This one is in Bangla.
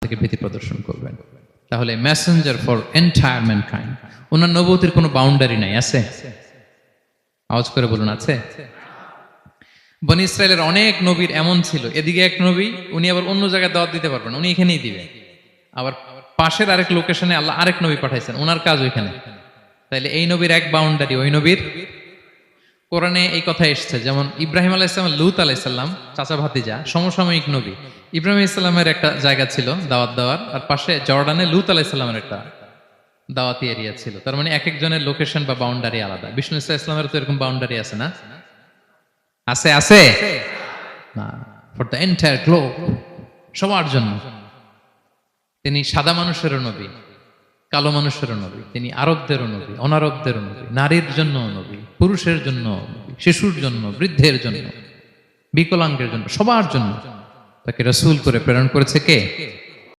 থেকে ভীতি প্রদর্শন করবেন। তাহলে মেসেঞ্জার ফর এন্টায়ার ম্যানকাইন্ড, ওনার নবুয়তের কোনো বাউন্ডারি নাই, আছে? আওয়াজ করে বলুন, আছে? বনি ইসরায়েলের অনেক নবীর এমন ছিল, এদিকে এক নবী, উনি আবার অন্য জায়গায় দাওয়াত দিতে পারবেন, উনি এখানেই দিবে। আবার পাশের আরেক লোকেশনে আল্লাহ আরেক নবী পাঠাইছেন, ওনার কাজ ওইখানে। তাইলে এই নবীর এক বাউন্ডারি, ওই নবীর। কোরআনে এই কথা এসছে, যেমন ইব্রাহিম আলাইহিসসালাম, লূত আলাইহিসসালাম, চাচা ভাতিজা, সমসাময়িক নবী। ইব্রাহিম ইসলামের একটা জায়গা ছিল দাওয়াত দেওয়ার, আর পাশে জর্ডানে লূত আলাইহিসসালামের একটা দাওয়াতি এরিয়া ছিল। তার মানে এক একজনের লোকেশন বা বাউন্ডারি আলাদা। বিষ্ণু ইসলামের তো এরকম বাউন্ডারি আছে না? আছে, আছে না? ফর দ্য এন্টায়ার গ্লোব, সবার জন্য। তিনি সাদা মানুষেরও নবী, কালো মানুষেরও নবী, তিনি আরবদেরও নবী, অনারবদেরও নবী, নারীর জন্য নবী, পুরুষের জন্য নবী, শিশুর জন্য, বৃদ্ধের জন্য, বিকলাঙ্গের জন্য, সবার জন্য তাকে রাসূল করে প্রেরণ করেছে কে?